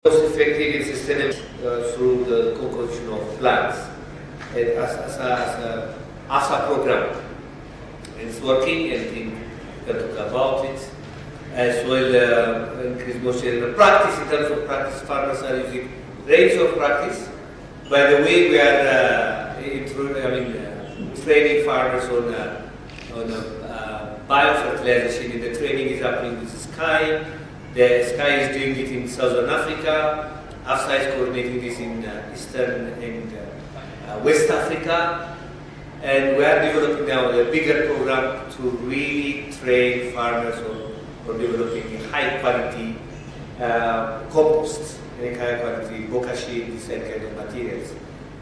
most effective and sustainable through the co-culture of plants as a program. And it's working, and we can talk about it as well. Increase more share in practice. In terms of practice, farmers are using range of practice. By the way, we are training farmers on biofertilization. And the training is happening with Sky. The Sky is doing it in Southern Africa. AFSA is coordinating this in Eastern and West Africa. And we are developing now a bigger program to really train farmers on developing high quality compost, and high quality bokashi, this kind of materials.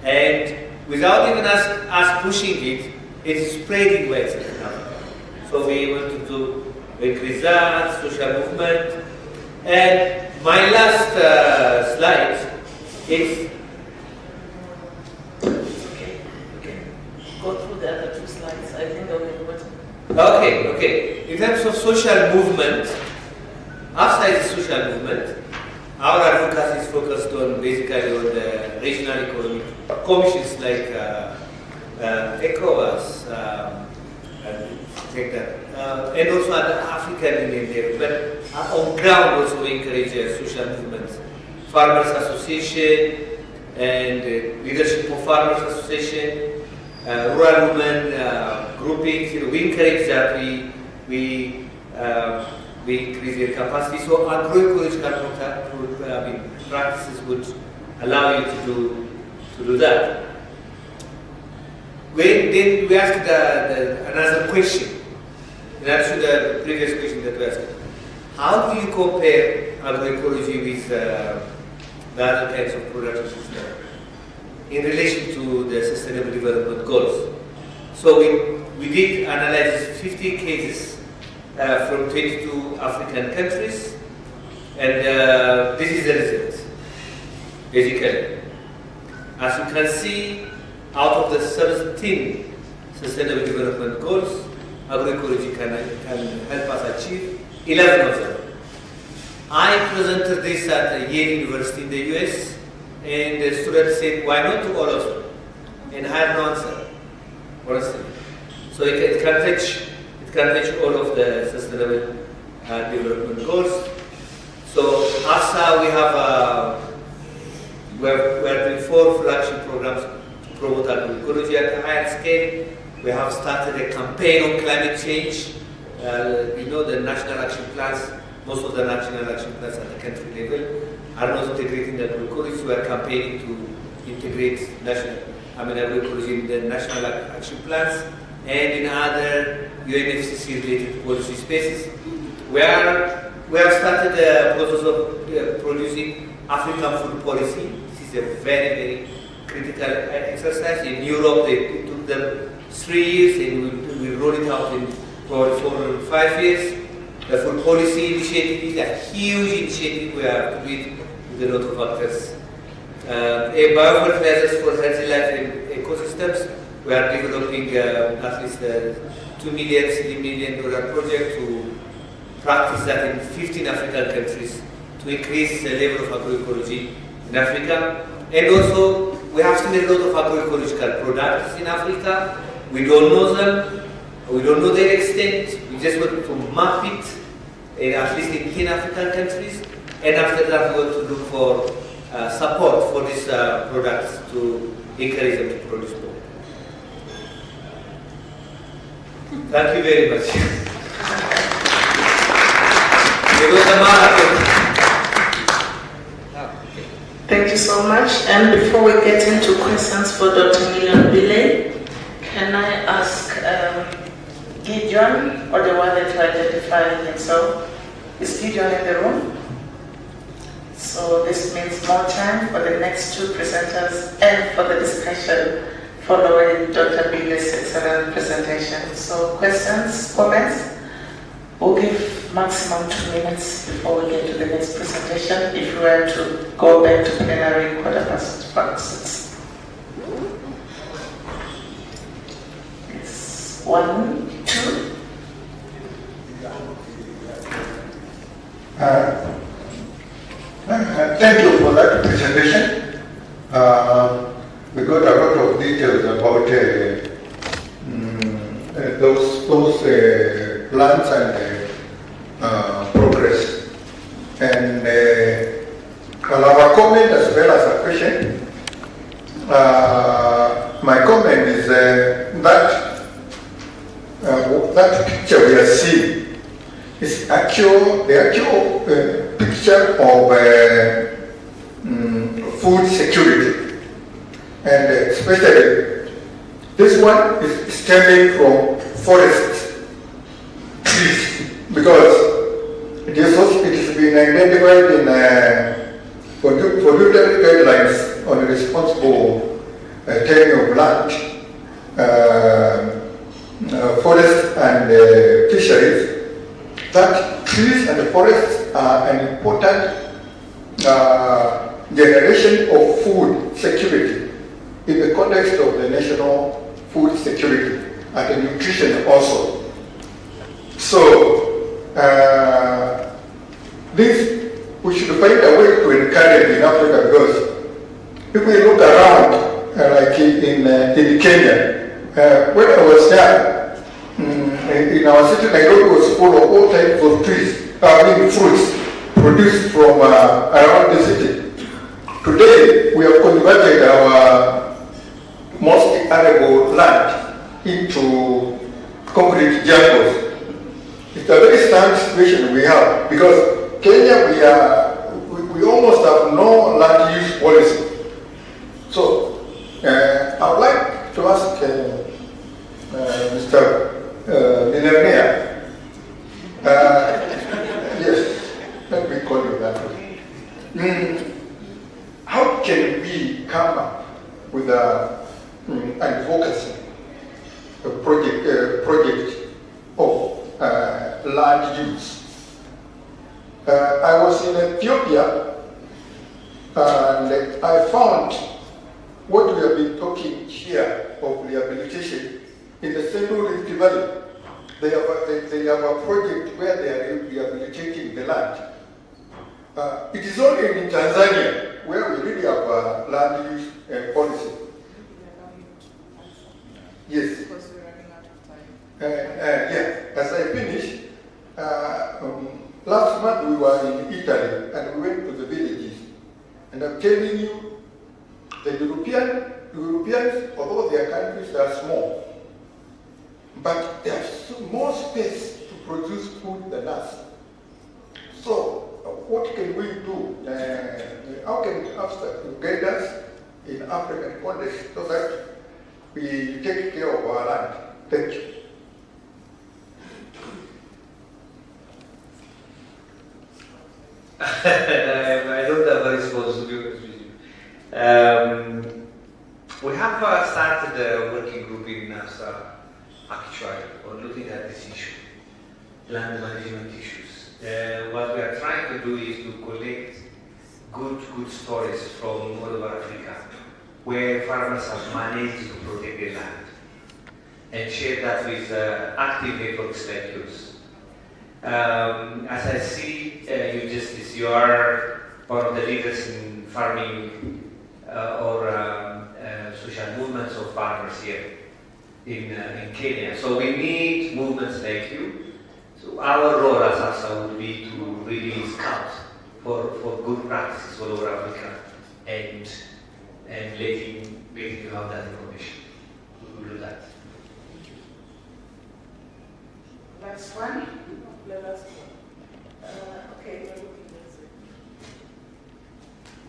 And without even us pushing it, it's spreading widely in Africa. So we want to increase that, social movement. And my last slide is go through the other two slides. I think they'll be important. Okay. In terms of social movement, outside the social movement, our advocacy is focused on basically on the regional economic commissions like ECOWAS and take that, and also at the African Union level. But on ground also we encourage social movements, Farmers Association and Leadership of Farmers Association, rural women groupings. We encourage that we increase their capacity. So agroecological practices would allow you to do that. Then we asked another question, in answer to the previous question that we asked. How do you compare agroecology with the other kinds of production systems in relation to the Sustainable Development Goals? So we did analyze 50 cases from 22 African countries, and this is the result, basically. As you can see, out of the 17 Sustainable Development Goals, agroecology can help us achieve 11 of them. I presented this at Yale University in the US, and the students said, why not do all of them? And I had no answer, honestly. So it can touch all of the Sustainable Development Goals. So AFSA, we are doing 4 flagship programs to promote agroecology at a higher scale. We have started a campaign on climate change. The national action plans, most of the national action plans at the country level are not integrating agroecology. We are campaigning to integrate agroecology in the national action plans and in other UNFCCC related policy spaces. We have started the process of producing African food policy. This is a very, very critical exercise. In Europe, it took them 3 years, and we roll it out in 4 or 5 years. The food policy initiative is a huge initiative. We have to do it with a lot of actors. Biofertilizers for healthy life and ecosystems. We are developing at least $2 million, $3 million project to practice that in 15 African countries to increase the level of agroecology in Africa. And also, we have seen a lot of agroecological products in Africa. We don't know them. We don't know their extent. We just want to map it, at least in 10 African countries. And after that, we want to look for support for these products to encourage them to produce more. Thank you very much. It was a marathon. Thank you so much. And before we get into questions for Dr. Milion Bile, can I ask Gideon, or the one that to identify himself? Is Gideon in the room? So this means more time for the next 2 presenters and for the discussion following Dr. Bile's excellent presentation. So questions, comments? We'll give maximum 2 minutes before we get to the next presentation if we were to go back to plenary 6:15. Yes. 1, 2. I had Thank you for that presentation. We got a lot of details about those plans and progress. And I'll have a comment as well as a question. My comment is that picture we are seeing is the actual picture of food security, and especially this one is stemming from forest trees, because it has been identified in pollutant guidelines on responsible taking of land, forest and fisheries, that trees and forests are an important generation of food security in the context of the national food security and the nutrition also. So, we should find a way to encourage in Africa, because if we look around, like in Kenya, when I was young, in our city, Nairobi was full of all types of trees, fruits produced from around the city. Today, we have converted our most arable land into concrete jungles. It's a very sad situation we have, because Kenya, we almost have no land use policy. So, I would like to ask Mr. Millionaire, yes, let me call you that way. How can we come up with advocacy, a project of land use? I was in Ethiopia, and I found what we have been talking here of rehabilitation in the Central Rift Valley. They have a project where they are rehabilitating the land. It is only in Tanzania where we really have a land use policy. Yes. Because we're running out of time. Yeah, as I finish, last month we were in Italy and we went to the villages. And I'm telling you, the Europeans, although their countries are small, but they have more space to produce food than us. So, what can we do? How can you guide us in African context so that we take care of our land? Thank you. I don't have a response to be honest with you. We have started a working group in NASA actually on looking at this issue, land management issues. What we are trying to do is to collect good stories from all over Africa, where farmers have managed to protect their land, and share that with active networks like yours. As I see, you are one of the leaders in farming or social movements of farmers here in Kenya. So we need movements like you. So our role as ASA would be to really scout for good practices all over Africa and letting you have that information. We will do that. Last one. Okay.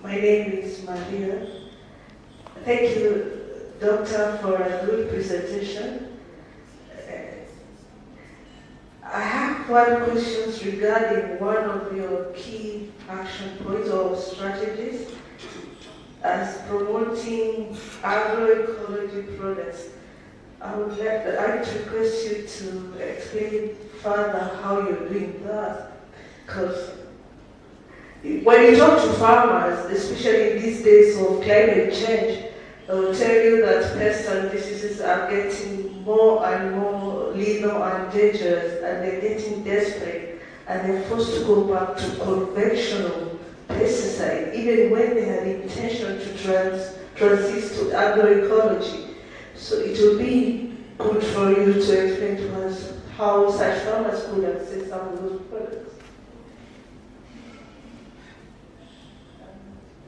My name is Maria. Thank you, Doctor, for a good presentation. I have one question regarding one of your key action points or strategies as promoting agroecology products. I would like to request you to explain further how you're doing that, because when you talk to farmers, especially in these days of climate change, they will tell you that pests and diseases are getting more and more lethal and dangerous, and they're getting desperate, and they're forced to go back to conventional pesticide, even when they have the intention to transit to agroecology. So it will be good for you to explain to us how such farmers could access some of those products.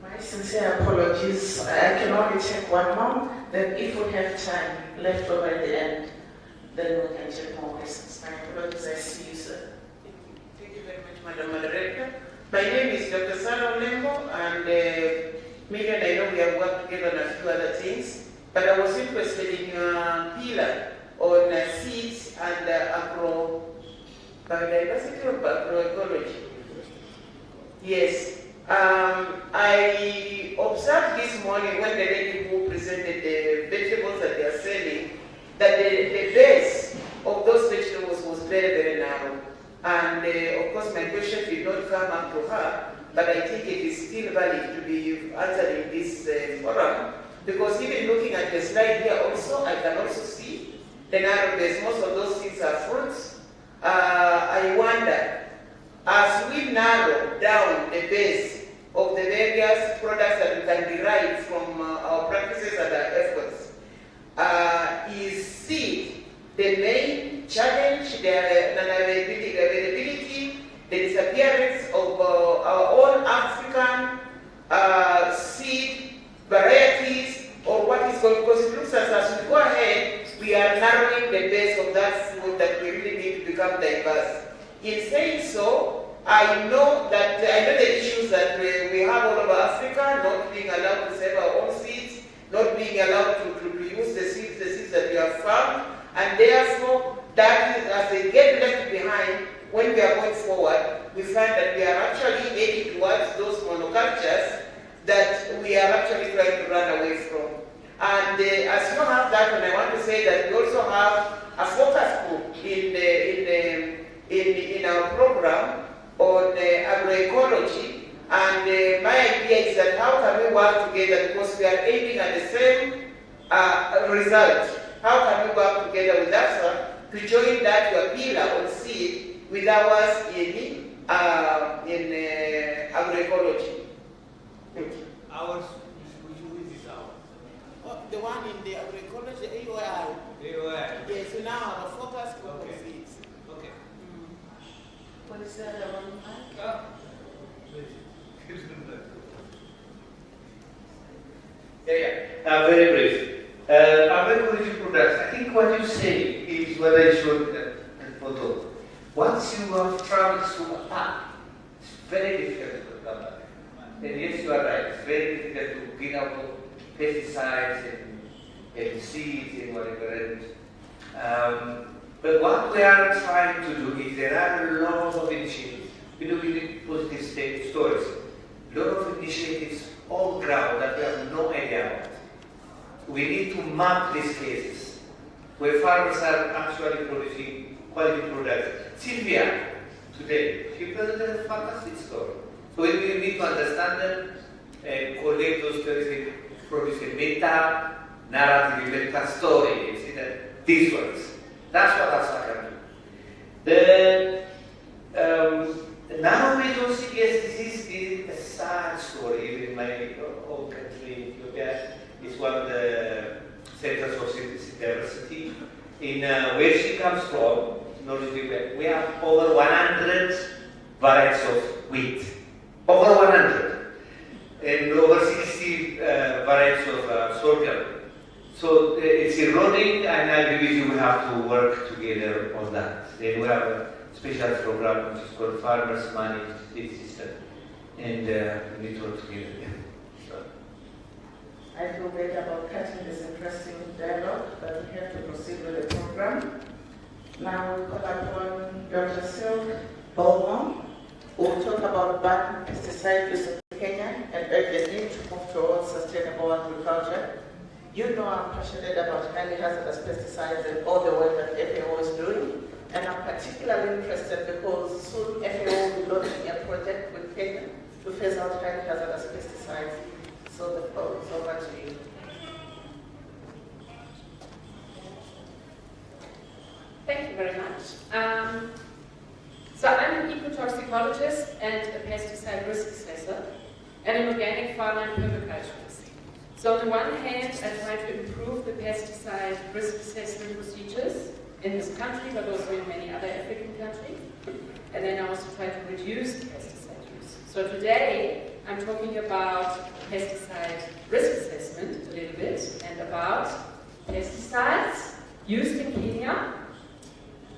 My sincere apologies. I can only take one more. Then if we have time left over at the end, then we can take more questions. My apologies. I see you, sir. Thank you very much, Madam Moderator. My name is Dr. Sara Olembo, and me and I know we have worked together on a few other things, but I was interested in your pillar on seeds and biodiversity or agroecology. Yes. I observed this morning when the lady who presented the vegetables that they are selling, that the base of those vegetables was very, very narrow. And of course my question did not come up to her, but I think it is still valid to be answered in this forum. Because even looking at the slide here also, I can also see the narrow base. Most of those things are fruits. I wonder, as we narrow down the base of the various products that we can derive from our practices and our efforts, is seed the main challenge, the availability, the disappearance of our own African seed varieties, or what is going, because it looks as we go ahead, we are narrowing the base of that food that we really need to become diverse. In saying so, I know the issues that we have all over Africa, not being allowed to save our own seeds, not being allowed to use the seeds that we have found, and therefore, that is, as they get left behind, when we are going forward, we find that we are actually heading towards those monocultures that we are actually trying to run away from. And as you have that, and I want to say that we also have a focus group in our program on agroecology, and my idea is that how can we work together, because we are aiming at the same result. How can we work together with AFSA to join that your pillar on seed with ours in agroecology? Thank you. Ours, which is ours? The one in the agroecology, AOI. AOI. Yes, so now our focus group on seeds. Okay. What is the other one? Very brief. Agroecology products, I think what you say is what I showed in photo. Once you have traveled so far, it's very difficult to come back. And yes, you are right, it's very difficult to get out of pesticides and seeds and whatever. But what we are trying to do is there are lots of initiatives. We do really positive stories. A lot of initiatives on ground that we have no idea about. We need to map these cases where farmers are actually producing quality products. Sylvia, today, she presented a fantastic story. So we need to understand them and collect those stories and produce a meta-narrative, meta-story. You see that this works. That's what AFSA can do. Nowadays also, yes, this is a sad story. Even in my own country, Ethiopia, is one of the centers of diversity. In where she comes from, North Ethiopia, we have over 100 varieties of wheat. Over 100. And over 60 varieties of sorghum. So it's eroding, and I believe we have to work together on that. Then we have a special program which is called Farmers Managed Seed System, and we need to work together. So. I feel great about cutting this interesting dialogue, but we have to proceed with the program. Now we call upon Dr. Silk Beaumont, who will talk about ban pesticide use in Kenya and urge the need to move towards sustainable agriculture. You know I'm passionate about highly hazardous pesticides and all the work that FAO is doing. And I'm particularly interested because soon FAO will be launching a project with Kenya to phase out highly hazardous pesticides. So the floor is over to you. Thank you very much. So I'm an ecotoxicology agroecologist and a pesticide risk assessor, and an organic farmer and permaculturist. So on the one hand, I try to improve the pesticide risk assessment procedures in this country, but also in many other African countries. And then I also try to reduce the pesticide use. So today, I'm talking about pesticide risk assessment a little bit, and about pesticides used in Kenya,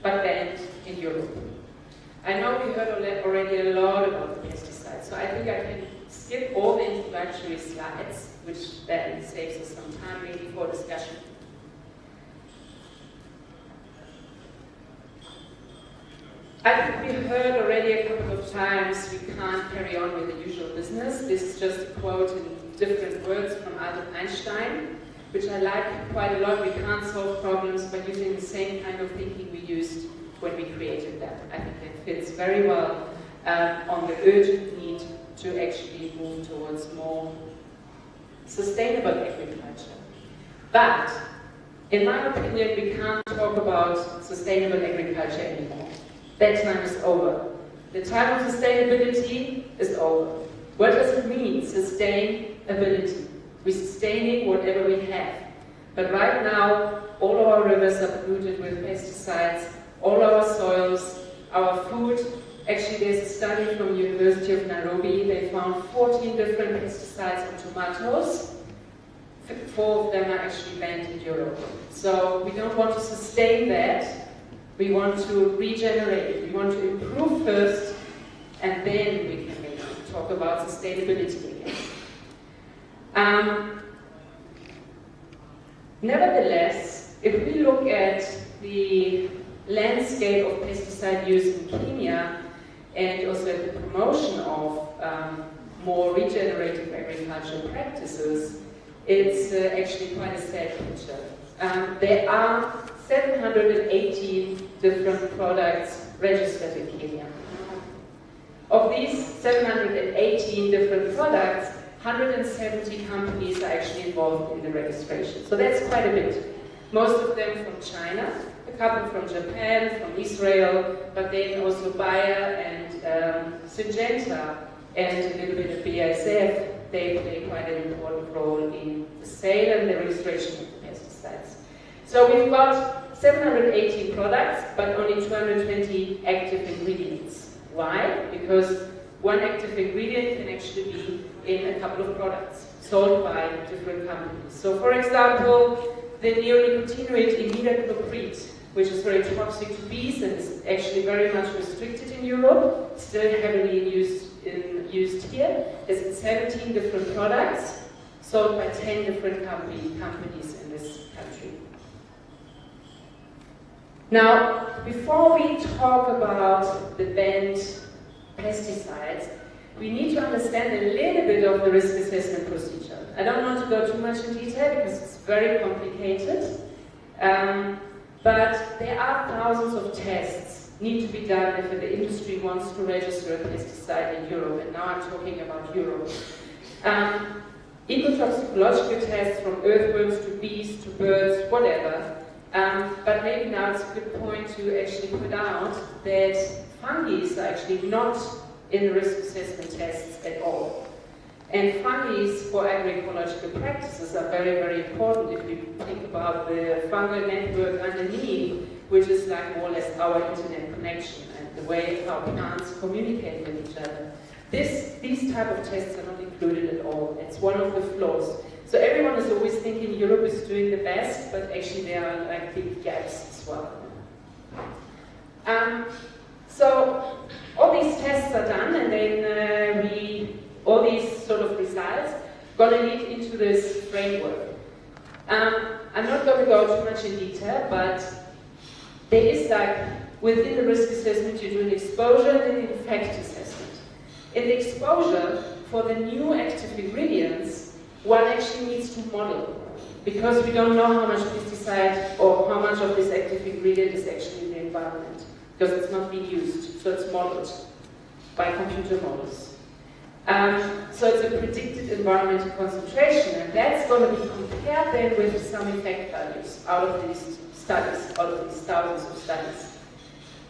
but banned in Europe. I know we heard already a lot about the pesticides, so I think I can skip all the introductory slides, which then saves us some time really for discussion. I think we heard already a couple of times we can't carry on with the usual business. This is just a quote in different words from Albert Einstein, which I like quite a lot. We can't solve problems by using the same kind of thinking we used when we created them. I think that fits very well on the urgent need to actually move towards more sustainable agriculture. But, in my opinion, we can't talk about sustainable agriculture anymore. That time is over. The time of sustainability is over. What does it mean, sustainability? We're sustaining whatever we have. But right now, all of our rivers are polluted with pesticides, all our soils, our food. Actually, there's a study from the University of Nairobi. They found 14 different pesticides on tomatoes. 4 of them are actually banned in Europe. So we don't want to sustain that. We want to regenerate it. We want to improve first, and then we can maybe talk about sustainability again. Nevertheless, if we look at the landscape of pesticide use in Kenya, and also at the promotion of more regenerative agricultural practices, it's actually quite a sad picture. There are 718 different products registered in Kenya. Of these 718 different products, 170 companies are actually involved in the registration. So that's quite a bit. Most of them from China, a couple from Japan, from Israel, but then also Bayer and Syngenta and a little bit of BASF. They play quite an important role in the sale and the registration of the pesticides. So we've got 718 products, but only 220 active ingredients. Why? Because one active ingredient can actually be in a couple of products sold by different companies. So for example, the neonicotinoid imidacloprid, which is very toxic to bees and is actually very much restricted in Europe, still heavily used here. It's in 17 different products sold by 10 different companies in this country. Now, before we talk about the banned pesticides, we need to understand a little bit of the risk assessment procedure. I don't want to go too much in detail because it's very complicated, but there are thousands of tests need to be done if the industry wants to register a pesticide in Europe, and now I'm talking about Europe. Ecotoxicological tests from earthworms to bees to birds, whatever. But maybe now it's a good point to actually put out that fungi are actually not in the risk assessment tests at all. And fungi for agroecological practices are very, very important if you think about the fungal network underneath, which is like more or less our internet connection and the way how plants communicate with each other. These type of tests are not included at all. It's one of the flaws. So everyone is always thinking Europe is doing the best, but actually there are like big gaps as well. So all these tests are done, and then all these sort of results gonna lead into this framework. I'm not going to go too much in detail, but there is like within the risk assessment you do an exposure and an effect assessment. In the exposure for the new active ingredients, one actually needs to model, because we don't know how much pesticide or how much of this active ingredient is actually in the environment, because it's not being used, so it's modeled by computer models. So it's a predicted environmental concentration, and that's going to be compared then with some effect values out of these studies, out of these thousands of studies.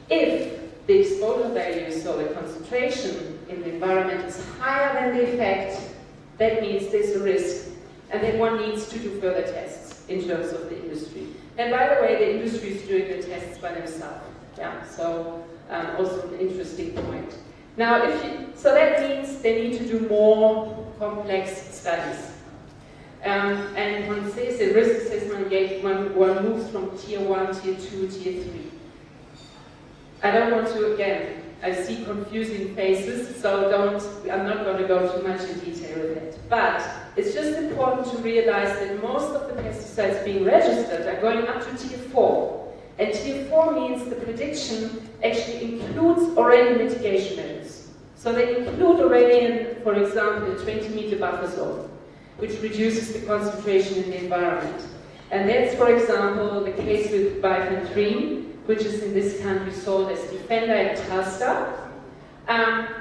If the exposure value, so the concentration in the environment, is higher than the effect, that means there's a risk, and then one needs to do further tests in terms of the industry. And by the way, the industry is doing the tests by themselves. Yeah, so also an interesting point. Now, so that means they need to do more complex studies. And one says the risk assessment, one moves from tier 1, tier 2, tier 3. I don't want to, again, I see confusing faces, so I'm not going to go too much in detail with it. But it's just important to realize that most of the pesticides being registered are going up to tier 4. And tier 4 means the prediction actually includes already mitigation measures. So they include already, for example, a 20-meter buffer zone, which reduces the concentration in the environment. And that's, for example, the case with bifenthrin, which is in this country sold as Defender and Telstar,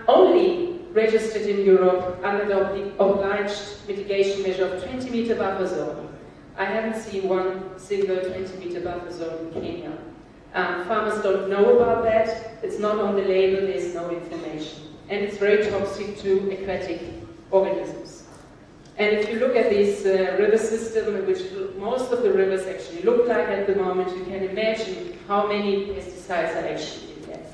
only registered in Europe under the obliged mitigation measure of 20-meter buffer zone. I haven't seen one single 20-meter buffer zone in Kenya. Farmers don't know about that. It's not on the label, there's no information. And it's very toxic to aquatic organisms. And if you look at this river system, which most of the rivers actually look like at the moment, you can imagine how many pesticides are actually in there.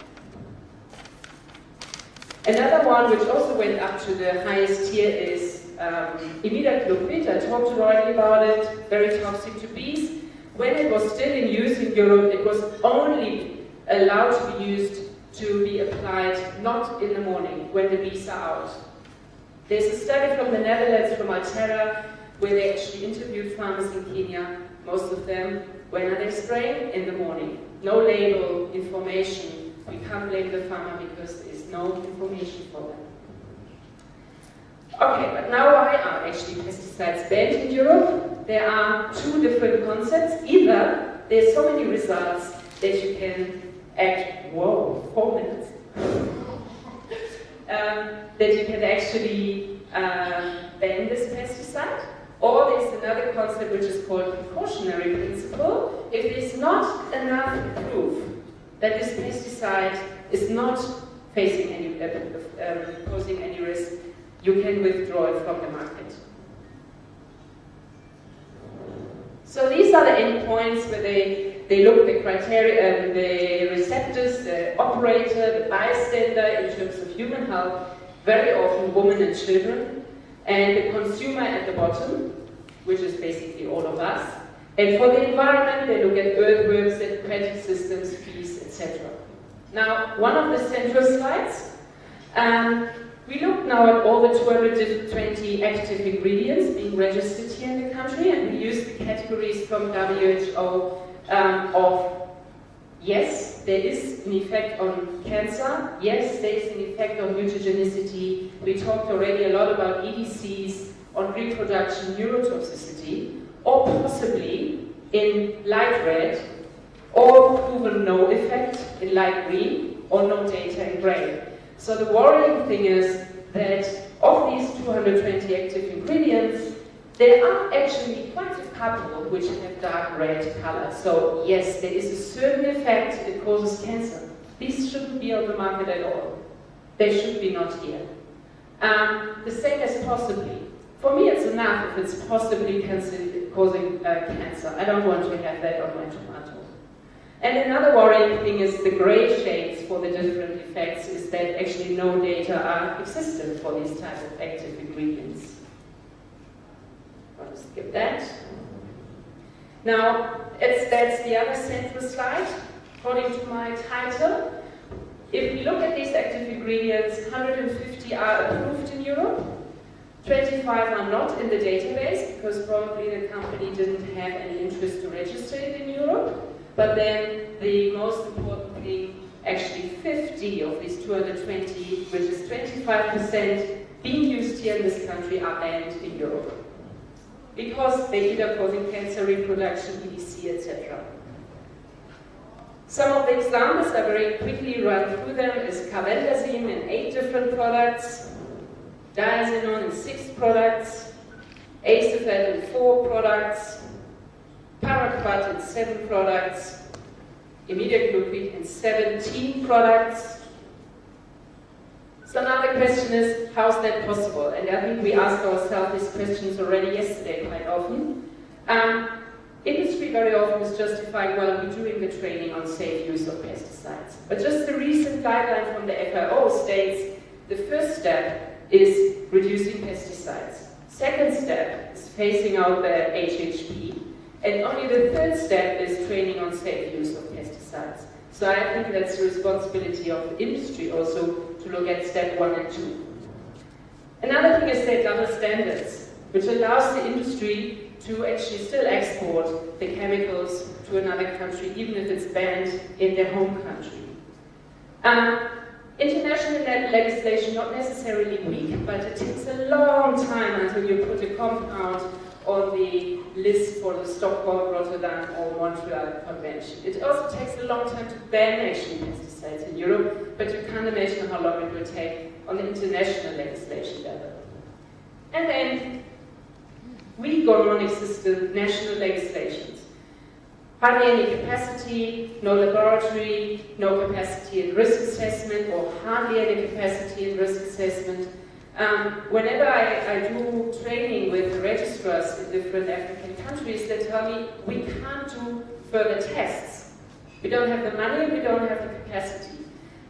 Another one which also went up to the highest tier is imidacloprid. I talked already about it, very toxic to bees. When it was still in use in Europe, it was only allowed to be used to be applied not in the morning when the bees are out. There's a study from the Netherlands, from Altera, where they actually interviewed farmers in Kenya, most of them. When are they spraying? In the morning. No label, information. We can't blame the farmer because there's no information for them. Okay, but now why are actually pesticides banned in Europe? There are two different concepts. Either there's so many results that you can act, whoa, 4 minutes. That you can actually ban this pesticide. Or there's another concept which is called precautionary principle. If there's not enough proof that this pesticide is not facing any, posing any risk, you can withdraw it from the market. So these are the endpoints where they look at the criteria, the receptors, the operator, the bystander in terms of human health, very often women and children, and the consumer at the bottom, which is basically all of us. And for the environment, they look at earthworms, aquatic systems, bees, etc. Now, one of the central slides, we look now at all the 220 active ingredients being registered here in the country, and we use the categories from WHO of yes, there is an effect on cancer, yes, there is an effect on mutagenicity. We talked already a lot about EDCs, on reproduction neurotoxicity, or possibly in light red, or proven no effect in light green, or no data in gray. So the worrying thing is that of these 220 active ingredients, there are actually quite a couple which have dark red color. So yes, there is a certain effect that causes cancer. These shouldn't be on the market at all. They should be not here. The same as possibly. For me, it's enough if it's possibly causing cancer. I don't want to have that on my tomato. And another worrying thing is the gray shades for the different effects is that actually no data are existent for these types of active ingredients. I'll skip that. Now, that's the other central slide, according to my title. If we look at these active ingredients, 150 are approved in Europe, 25 are not in the database because probably the company didn't have any interest to register it in Europe. But then the most important thing, actually 50 of these 220, which is 25% being used here in this country, are banned in Europe. Because they're either causing cancer, reproduction, EDC, etc. Some of the examples I very quickly run through them is carbendazim in 8 different products, diazinon in 6 products, acetylate in 4 products, paraquat in 7 products, imidacloprid in 17 products. So now the question is, how is that possible? And I think we asked ourselves these questions already yesterday quite often. Industry very often is justifying, well, we're doing the training on safe use of pesticides. But just the recent guideline from the FAO states the first step is reducing pesticides. Second step is phasing out the HHP. And only the third step is training on safe use of pesticides. So I think that's the responsibility of the industry also to look at step 1 and 2. Another thing is the double standards, which allows the industry to actually still export the chemicals to another country, even if it's banned in their home country. International legislation, not necessarily weak, but it takes a long time until you put a compound on the list for the Stockholm, Rotterdam or Montreal Convention. It also takes a long time to ban actually pesticides in Europe, but you can't imagine how long it will take on the international legislation level. And then we go non-existent national legislations. Hardly any capacity, no laboratory, no capacity in risk assessment, or hardly any capacity in risk assessment. Whenever I do training with registrars in different African countries, they tell me we can't do further tests. We don't have the money, we don't have the capacity.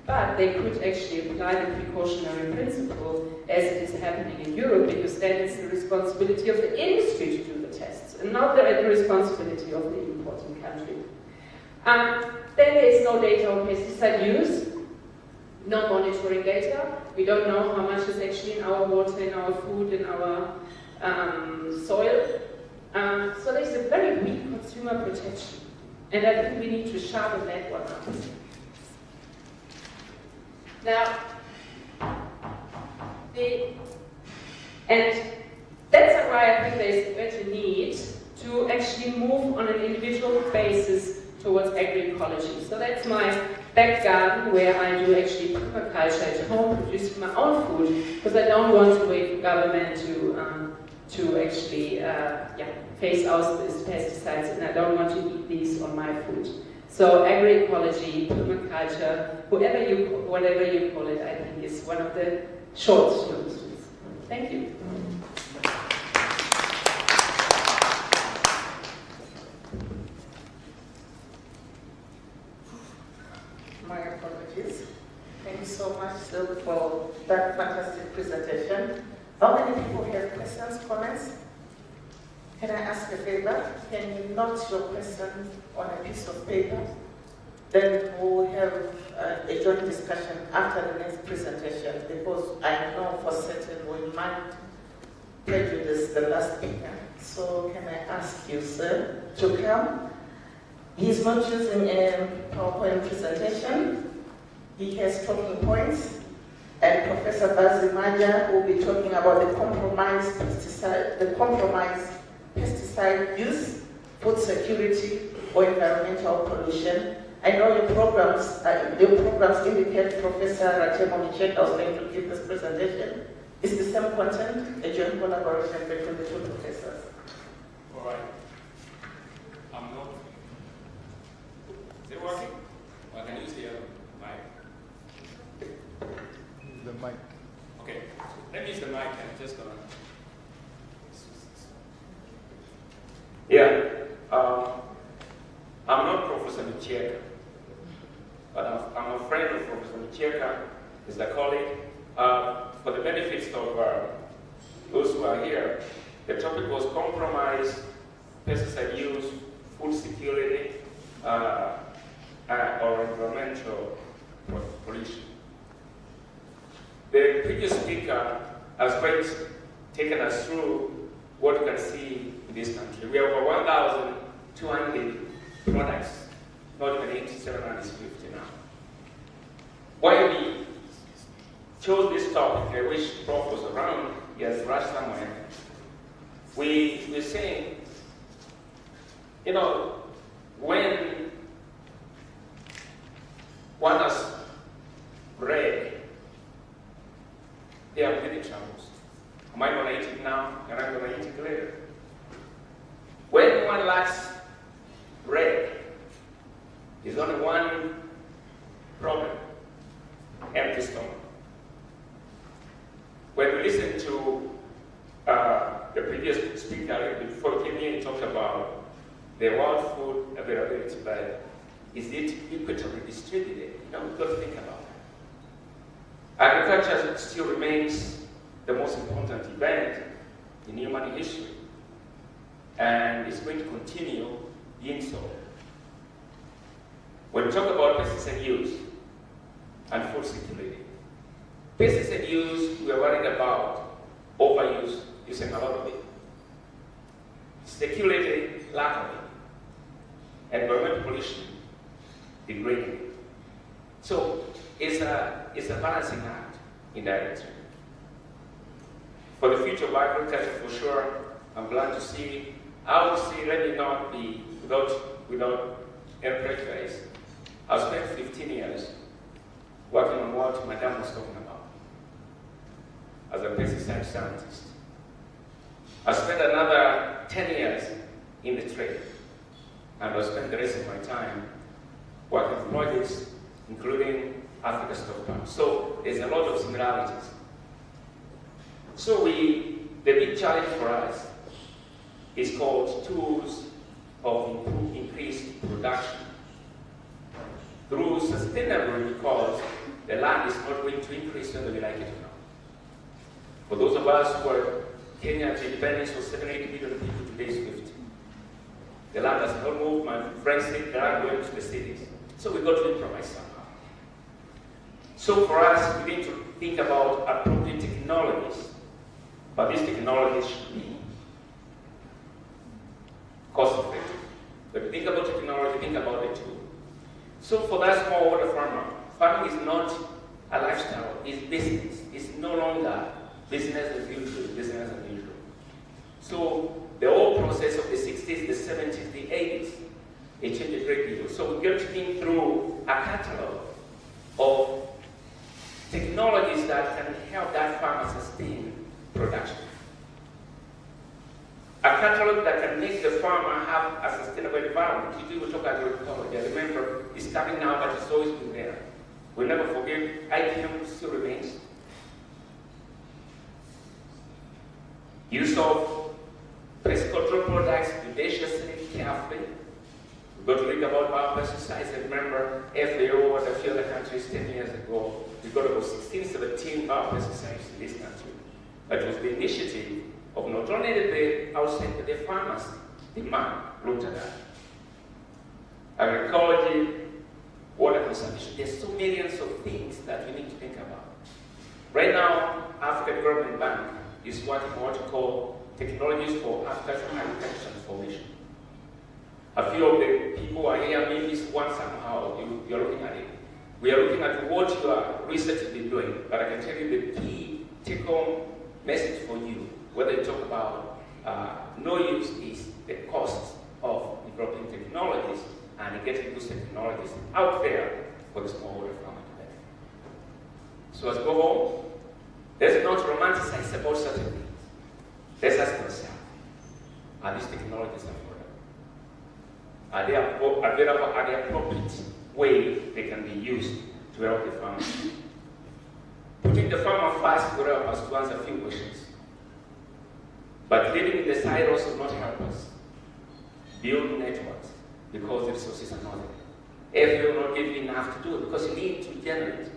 But they could actually apply the precautionary principle as it is happening in Europe, because then it's the responsibility of the industry to do the tests, and not the responsibility of the importing country. Then there is no data on pesticide use, no monitoring data. We don't know how much is actually in our water, in our food, in our soil. So there's a very weak consumer protection, and I think we need to sharpen that one up. Now, and that's why I think there's a need to actually move on an individual basis towards agroecology. So that's my back garden where I do actually permaculture at home, producing my own food, because I don't want to wait for government to actually phase out these pesticides, and I don't want to eat these on my food. So agroecology, permaculture, whatever you call it, I think is one of the short solutions. Thank you. My apologies. Thank you so much, Sil, for that fantastic presentation. How many people have questions, comments? Can I ask a favor? Can you note your question on a piece of paper? Then we'll have a joint discussion after the next presentation, because I know for certain we might prejudice the last speaker. So can I ask you, sir, to come? He's not using a PowerPoint presentation. He has talking points. And Professor Bazimaja will be talking about the compromised pesticide use, food security, or environmental pollution. I know your programs indicate Professor Ratemo Michek was going to give this presentation. It's the same content, a joint collaboration between the two professors. All right. I'm not. Is it working? I can use the mic. The mic. Okay. Let me use the mic. I'm just gonna. Yeah. I'm not Professor Micheka, but I'm a friend of Professor Micheka. He's a colleague. For the benefits of those who are here, the topic was compromise, pesticide use, food security, or environmental pollution. The previous speaker has quite taken us through what you can see in this country. We have over 1,200 products, not even 750 now. Why we chose this topic, I wish Prof was around, he has rushed somewhere. We're saying, you know, when one has bread, there are many troubles. Am I going to eat it now? Am I going to eat it later? When one lacks bread, There's only one problem: empty stomach. When we listen to the previous speaker before came here, he talked about the world food availability, but is it equitably distributed? We've got to think about that. Agriculture still remains the most important event in human history, and it's going to continue being so. When we talk about pesticide use and food security, pesticide use, we are worried about overuse, using a lot of it. Security, lack of it. Environmental pollution, degrading it. So it's a balancing act in that direction. For the future of agriculture, for sure, I'm glad to see, I would say, let me not be without any prejudice. I've spent 15 years working on what Madame was talking about as a pesticide scientist. I spent another 10 years in the trade, and I'll spend the rest of my time working on projects, including Africa stockpile. So there's a lot of similarities. So the big challenge for us is called tools of increased production through sustainable, because the land is not going to increase whether we like it or not. For those of us who are Kenya's independence was 7-8 million people, today is 50. The land has not moved. My friends say they are going to the cities. So we've got to improvise somehow. So for us, we need to think about appropriate technologies, but these technologies should be cost-effective. When you think about technology, think about the tool. So for that smallholder farmer, farming is not a lifestyle, it's business. It's no longer business as usual, business as usual. So the whole process of the 60s, the 70s, the 80s, it changed a great deal. So we get to think through a catalog of technologies that can help that farmer sustain production. A catalog that can make the farmer have a sustainable environment. You do talk agroecology. I remember it's coming now, but it's always been there. We'll never forget, IPM still remains. Use of pest control products judiciously, carefully. We've got to read about biopesticides. I remember FAO and a few other countries 10 years ago, we got about 16, 17 biopesticides in this country. That was the initiative of not only the outside, but the farmers, the man looked at that. Agroecology, water conservation. There's so millions of things that we need to think about. Right now, African Development Bank is working on what you call technologies for African agriculture transformation. A few of the people who are here, maybe this one somehow, you're looking at it. We are looking at what your research has been doing, but I can tell you the key take-home message for you, whether you talk about no use is the cost of developing technologies and getting those technologies out there for the smallholder farmer to benefit. So as we go home, let's not romanticize about certain things. Let's ask ourselves, are these technologies affordable? Are they available? Are they appropriate way they can be used to help the farmer? Putting the farmer first will help us to answer a few questions. But living in the silos will not help us build networks because the resources are not there. If you will not give you enough to do it, because you need to generate.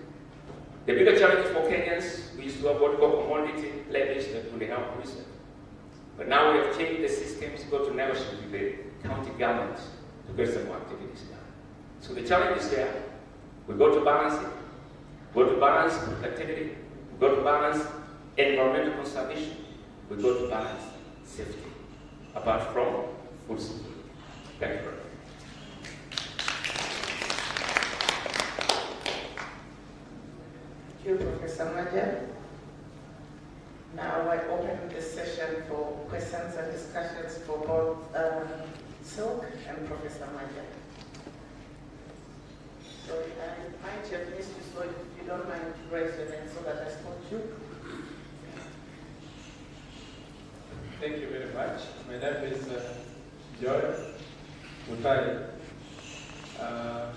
The bigger challenge for Kenyans, we used to have what we call commodity levies that would help research. But now we have changed the systems, go to negotiate with the county governments to get some more activities done. So the challenge is there. We go to balance it. We go to balance productivity. We go to balance environmental conservation. We go to balance safety, apart from food security. Thank you very much. Thank you, Professor Maja. Now I open the session for questions and discussions for both Silk and Professor Maja. So I might have missed you, so if you don't mind to raise your hand so that I spot you. Thank you very much. My name is George Mutai. I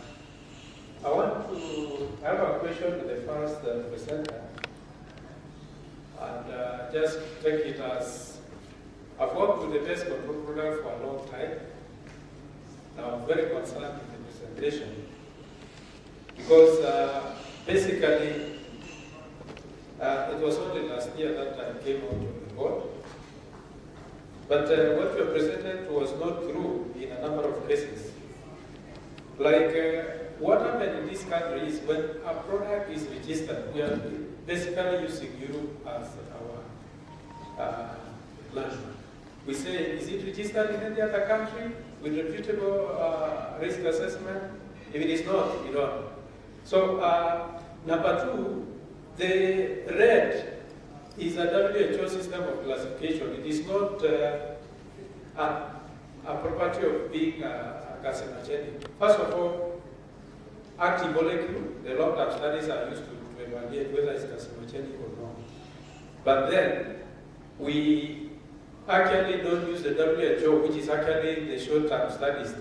have a question to the first presenter, and just take it as I've worked with the pest control program for a long time. Now I'm very concerned with the presentation because basically it was only last year that I came out of the board. But what you presented was not true in a number of cases. Like what happened in this country is when a product is registered, we are basically using Europe as our landmark. We say, is it registered in any other country with reputable risk assessment? If it is not, we don't. So number two, the red is a WHO system of classification. It is not a property of being carcinogenic. First of all, active molecule, the long-term studies are used to evaluate whether it's carcinogenic or not. But then, we actually don't use the WHO, which is actually the short-term studies.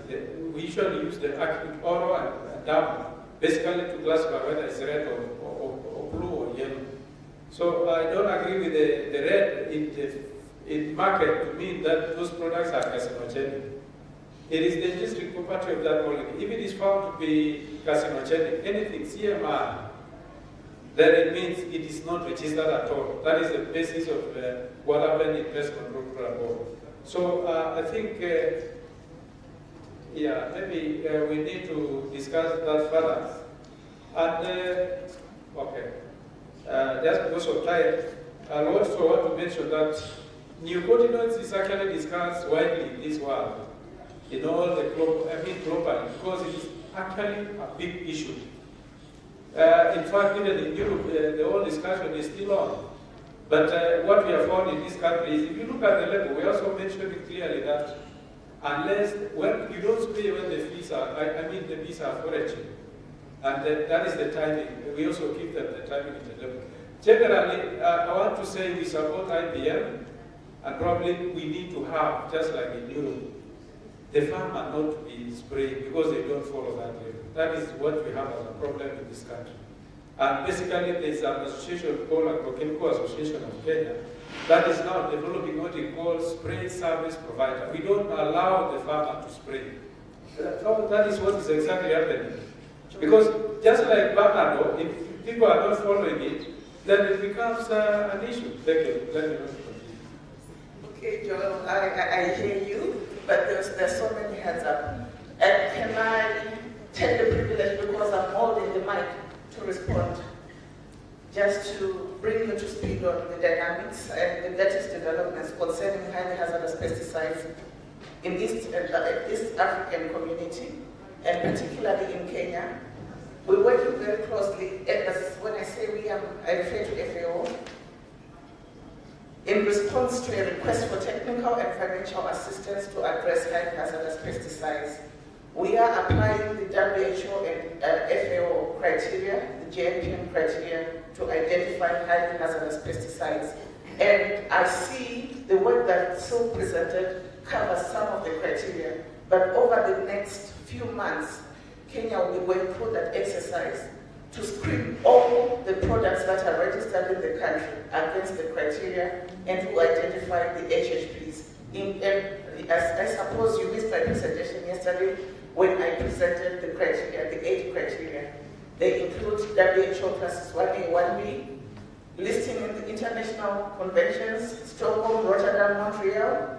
We usually use the acute oral and down, basically to classify whether it's red or blue or yellow. So I don't agree with the red in market to mean that those products are carcinogenic. It is the intrinsic property of that molecule. If it is found to be carcinogenic, anything CMR, then it means it is not registered at all. That is the basis of what happened in pest control program. So I think, yeah, maybe we need to discuss that further. And, okay. Just because of time, I also want to mention that neonicotinoids is actually discussed widely in this world, in all the globally, because it is actually a big issue. In fact, even in Europe, the whole discussion is still on. But what we have found in this country is, if you look at the label, we also mentioned it clearly that unless, when you don't spray when the bees are, the bees are foraging. And that is the timing. We also keep them the timing in the label. Generally, I want to say we support IPM, and probably we need to have, just like in Europe, the farmer not to be spraying because they don't follow that label. That is what we have as a problem in this country. And basically, there's an association called Agroechology Association of Kenya that is now developing what we call spray service provider. We don't allow the farmer to spray. That is what is exactly happening. Because just like Bernardo, if people are not following it, then it becomes an issue. Thank you. Let me know. Okay, Joel, I hear you, but there's so many hands up. And can I take the privilege, because I'm holding the mic, to respond, just to bring you to speed on the dynamics and the latest developments concerning highly hazardous pesticides in East African community, and particularly in Kenya. We're working very closely, and when I say we, I refer to FAO, in response to a request for technical and financial assistance to address highly hazardous pesticides. We are applying the WHO and FAO criteria, the JNPM criteria, to identify highly hazardous pesticides. And I see the work that Sue presented covers some of the criteria, but over the next few months, Kenya will be going through that exercise to screen all the products that are registered in the country against the criteria and to identify the HHPs. I suppose you missed my presentation yesterday when I presented the criteria, the 8 criteria. They include WHO classes 1A, 1B, listing in the international conventions, Stockholm, Rotterdam, Montreal,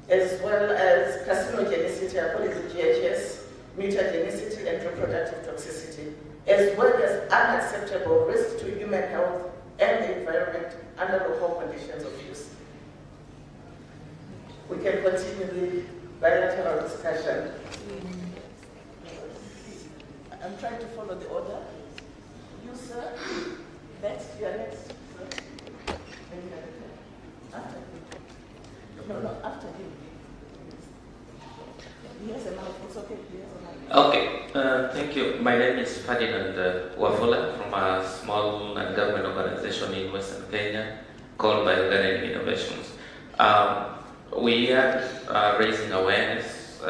as well as carcinogenicity, I call it the GHS, mutagenicity and reproductive toxicity, as well as unacceptable risk to human health and the environment under local conditions of use. We can continue the bilateral discussion. I'm trying to follow the order. You, sir, next, you are next, sir. After him. No, after him. Yes, it's okay. Okay, thank you. My name is Ferdinand Wafula from a small non-government organization in Western Kenya called Biogardening Innovations. We are raising awareness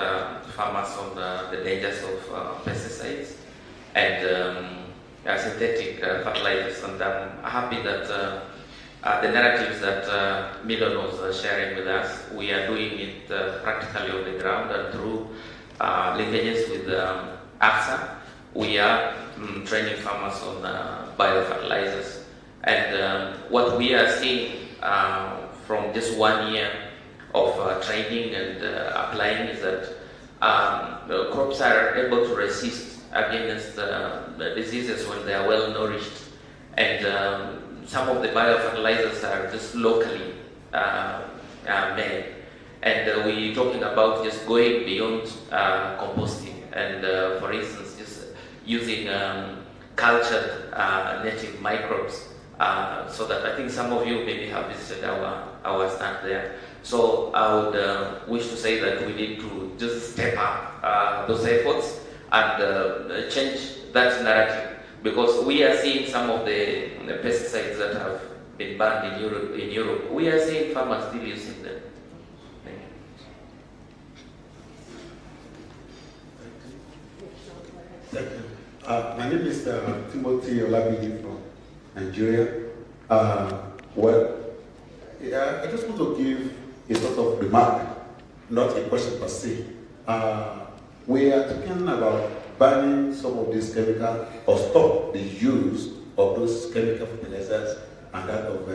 farmers on the dangers of pesticides and synthetic fertilizers. And I'm happy that the narratives that Milon was sharing with us, we are doing it practically on the ground and through linkages with AFSA. We are training farmers on biofertilizers. And what we are seeing from just 1 year of training and applying is that the crops are able to resist against the diseases when they are well nourished. And some of the biofertilizers are just locally made. And we're talking about just going beyond composting and, for instance, just using cultured native microbes. So that I think some of you maybe have visited our stand there. So I would wish to say that we need to just step up those efforts and change that narrative, because we are seeing some of the pesticides that have been banned in Europe. We are seeing farmers still using them. Thank you. My name is Timothy Olabidi from Nigeria. I just want to give a sort of remark, not a question per se. We are talking about banning some of these chemicals or stop the use of those chemical fertilizers and that of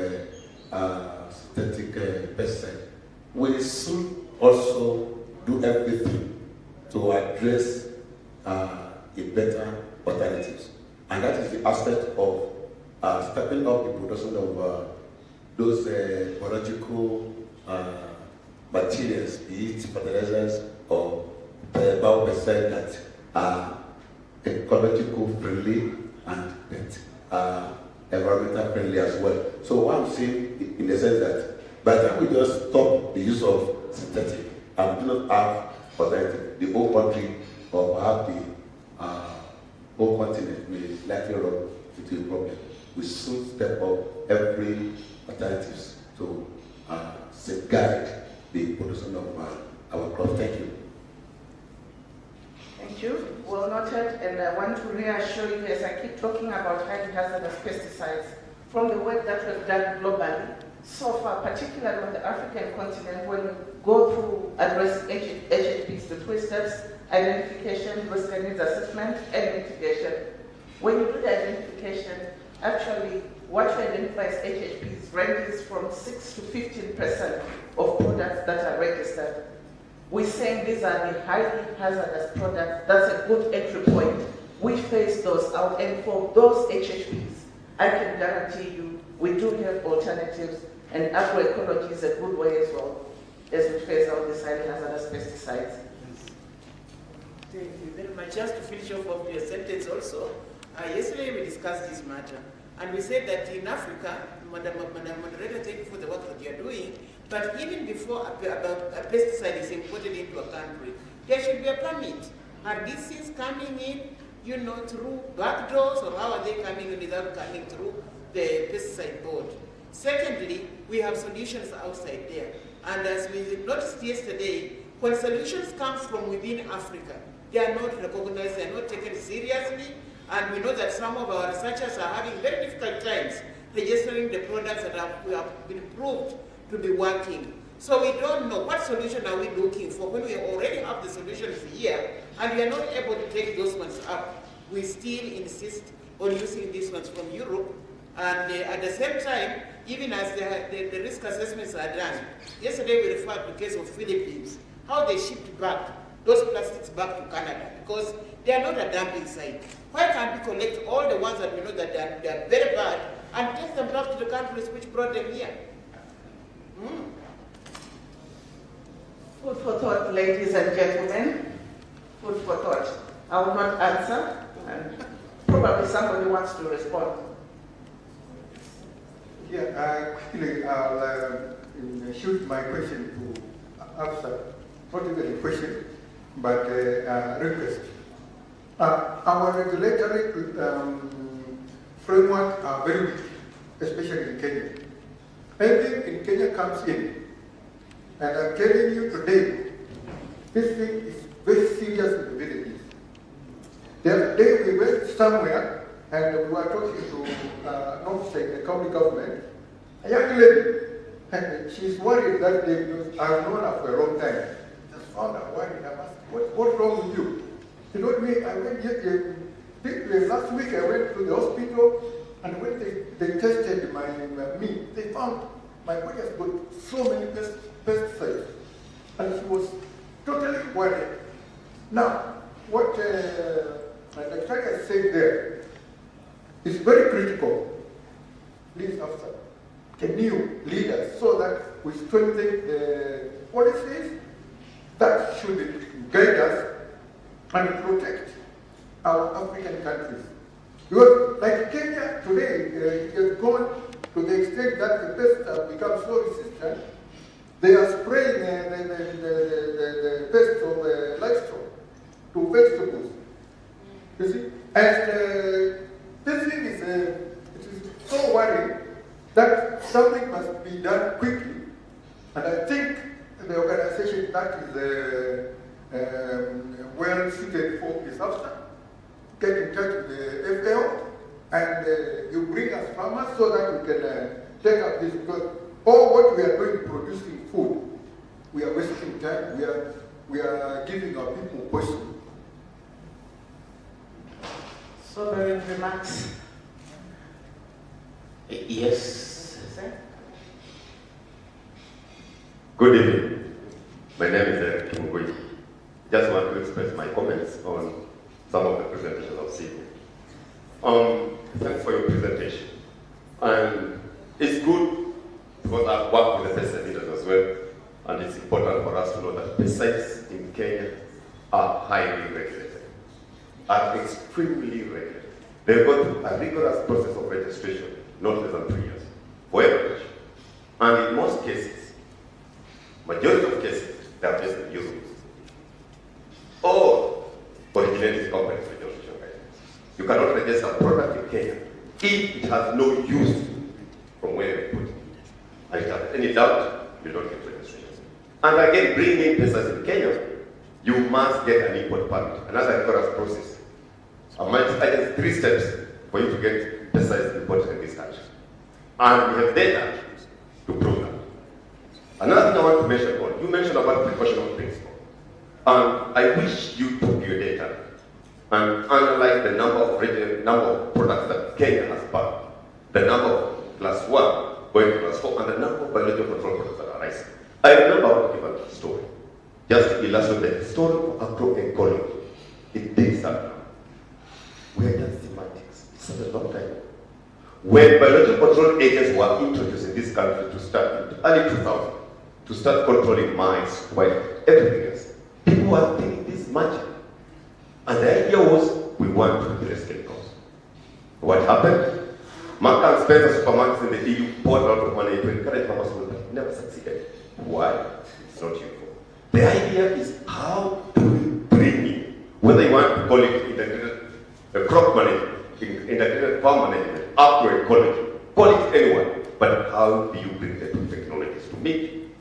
synthetic pesticides. We should also do everything to address a better alternatives, and that is the aspect of stepping up the production of those biological materials, be it fertilizers or biopesticides that are ecological friendly and that environmental friendly as well. So what I'm saying in the sense that by the time we just stop the use of synthetic and we do not have alternative, the whole country or perhaps the whole continent may likely run into a problem. We should step up every alternatives to safeguard the production of our crops. Thank you. Thank you. Well noted, and I want to reassure you as I keep talking about highly hazardous pesticides from the work that was done globally. So far, particularly on the African continent, when we go through addressing HHPs, the 3 steps: identification, risk and needs assessment, and mitigation. When you do the identification, actually what you identify as HHPs ranges from 6 to 15% of products that are registered. We're saying these are the highly hazardous products. That's a good entry point. We phase those out, and for those HHPs, I can guarantee you we do have alternatives, and agroecology is a good way as well as we phase out these highly hazardous pesticides. Thank you very much. Just to finish off of your sentence also, yesterday we discussed this matter, and we said that in Africa, Madam Moderator, thank you for the work that you are doing, but even before a pesticide is imported into a country, there should be a permit. Are these things coming in, through back doors, or how are they coming in without coming through the pesticide board? Secondly, we have solutions outside there, and as we noticed yesterday, when solutions come from within Africa, they are not recognized, they are not taken seriously, and we know that some of our researchers are having very difficult times registering the products that have been proved to be working. So we don't know what solution are we looking for when we already have the solutions here and we are not able to take those ones up. We still insist on using these ones from Europe, and at the same time, even as the risk assessments are done, yesterday we referred to the case of Philippines, how they shipped back those plastics back to Canada because they are not a dumping site. Why can't we collect all the ones that we know that they are very bad and take them back to the countries which brought them here? Food for thought, ladies and gentlemen. Food for thought. I will not answer, and probably somebody wants to respond. Yeah, quickly, I'll shoot my question to Afsa. Not even a question, but a request. Our regulatory framework are very weak, especially in Kenya. Anything in Kenya comes in, and I'm telling you today, this thing is very serious in the villages. The other day we went somewhere and we were talking to an officer in the county government, a young lady, and she's worried that I've known her for a long time. Just found her worried. I asked, what's wrong with you? She told me, I went last week I went to the hospital, and when they tested my meat, they found my body has got so many pesticides, and she was totally worried. Now, what Dr. has said there is very critical. Please, officer, can you lead us so that we strengthen the policies that should guide us and protect our African countries? Because like Kenya today, it has gone to the extent that the pests have become so resistant, they are spraying the pests of livestock to vegetables. You see? And this thing is, it is so worrying that something must be done quickly. And I think the organization that is well suited for this officer, get in touch with the FAO, and you bring us farmers so that we can take up this, because all what we are doing producing food, we are wasting time, we are giving our people poison. Sobering remarks. Yes. Sir? Good evening. My name is Eric Kimugui. Just want to express my comments on some of the presentations I've seen. Thanks for your presentation. And it's good because I've worked with the pesticide leaders as well, and it's important for us to know that pesticides in Kenya are highly regulated, are extremely regulated. They go through a rigorous process of registration, not less than 3 years, for every. And in most cases, majority of cases, they are just usable. Or originating companies registration guidelines. You cannot register a product in Kenya if it has no use from where you put it. And if you have any doubt, you don't get registration. And again, bringing in pesticides in Kenya, you must get an import permit, another rigorous process. I guess 3 steps for you to get pesticides imported in this country. And we have data to prove that. Another thing I want to mention on, you mentioned about precautionary principle. And I wish you took your data and analyze the number of products that Kenya has banned, the number of class 1 going to class 4, and the number of biological control products that are rising. I remember I want to give a story, just to illustrate the story of agroecology. It dates up now. We are just semantics. It's a long time. When biological control agents were introduced in this country to start in early 2000, to start controlling mice, white, everything else, people were thinking this magic. And the idea was, we want to reduce chemicals. What happened? Mark and Spencer supermarkets in the EU poured a lot of money to encourage farmers, but it never succeeded. Why? It's not useful. The idea is, how do we bring in, whether you want to call it integrated crop management, integrated farm management, agroecology, call it anyone, but how do you bring the two technologies to meet?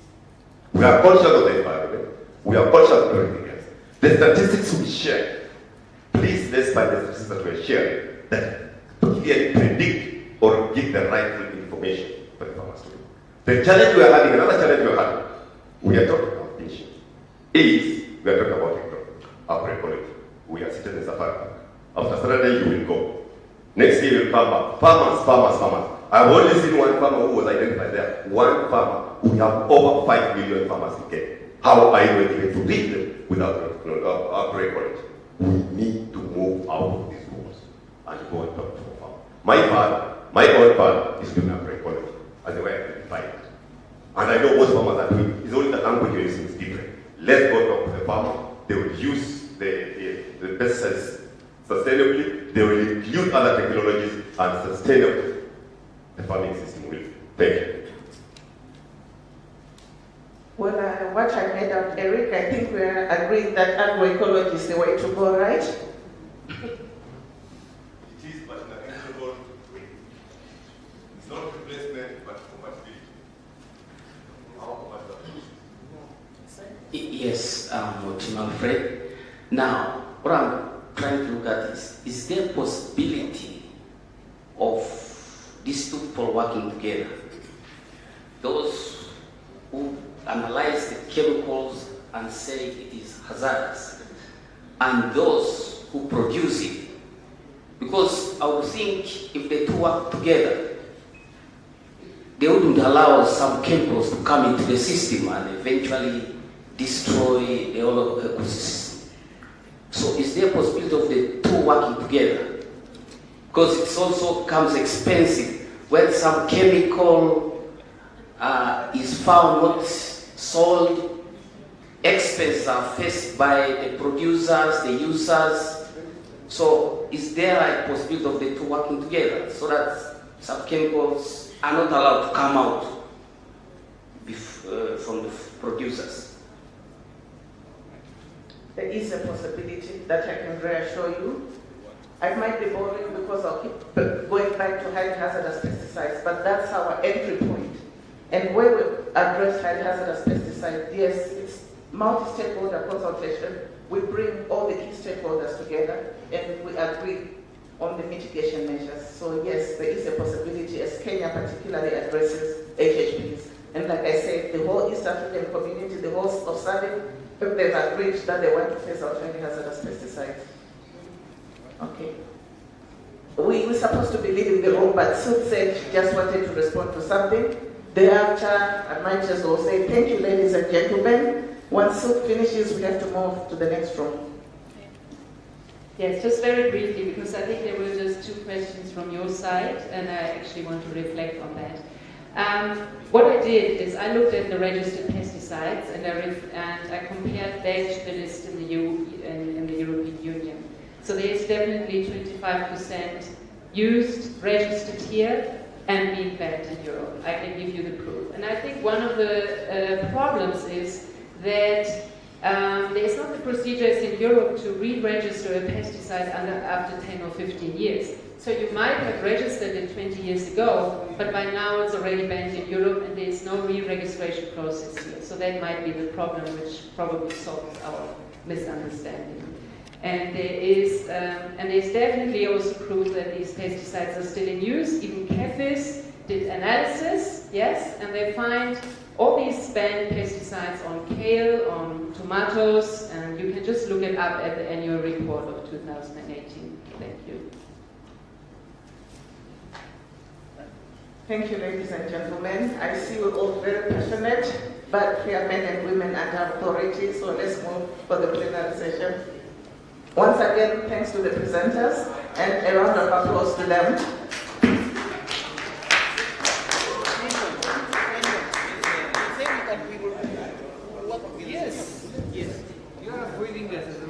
We are conscious of the environment, we are conscious of everything else. The statistics we share, please let's find the statistics that we're sharing that clearly predict or give the right information for the farmers to do. The challenge we are having, another challenge we are having, we are talking about patience, is we are talking about agroecology. We are sitting in Safari Park. After Saturday, you will go. Next year, you will come back. Farmers. I've only seen one farmer who was identified there. One farmer. We have over 5 million farmers in Kenya. How are you going to reach them without agroecology? We need to move out of these walls and go and talk to the farmer. My own father is doing agroecology as a way I can define it. And I know most farmers are doing it. It's only the language you're using is different. Let's go talk to the farmer. They will use the pesticides sustainably. They will include other technologies and sustainable. The farming system will. Thank you. Well, what I made out, Eric, I think we are agreeing that agroecology is the way to go, right? It is, but in a reasonable way. It's not replacement, but compatibility. How compatible? Yes, Tim Alfred. Now, what I'm trying to look at is there a possibility of these two people working together? Those who analyze the chemicals and say it is hazardous, and those who produce it. Because I would think if the two work together, they wouldn't allow some chemicals to come into the system and eventually destroy the whole ecosystem. So is there a possibility of the two working together? Because it also becomes expensive when some chemical is found not sold, expenses are faced by the producers, the users. So is there a possibility of the two working together so that some chemicals are not allowed to come out from the producers? There is a possibility that I can reassure you. I might be boring because I'll keep going back to highly hazardous pesticides, but that's our entry point. And where we address highly hazardous pesticides, yes, it's multi-stakeholder consultation. We bring all the key stakeholders together and we agree on the mitigation measures. So yes, there is a possibility as Kenya particularly addresses HHPs. And like I said, the whole East African community, the whole of SADC, they've agreed that they want to phase out highly hazardous pesticides. Okay. We were supposed to be leaving the room, but Sue said she just wanted to respond to something. Thereafter, I might just also say thank you, ladies and gentlemen. Once Sue finishes, we have to move to the next room. Yes, just very briefly, because I think there were just two questions from your side, and I actually want to reflect on that. What I did is I looked at the registered pesticides and I compared that to the list in the European Union. So there is definitely 25% used, registered here, and being banned in Europe. I can give you the proof. And I think one of the problems is that there is not the procedures in Europe to re-register a pesticide after 10 or 15 years. So you might have registered it 20 years ago, but by now it's already banned in Europe and there is no re-registration process here. So that might be the problem which probably solves our misunderstanding. And there's definitely also proof that these pesticides are still in use. Even CAFIS did analysis, yes, and they find all these banned pesticides on kale, on tomatoes, and you can just look it up at the annual report of 2018. Thank you. Thank you, ladies and gentlemen. I see we're all very passionate, but we are men and women under authority, so let's move for the plenary session. Once again, thanks to the presenters, and a round of applause to them. Yes, yes. You are avoiding this as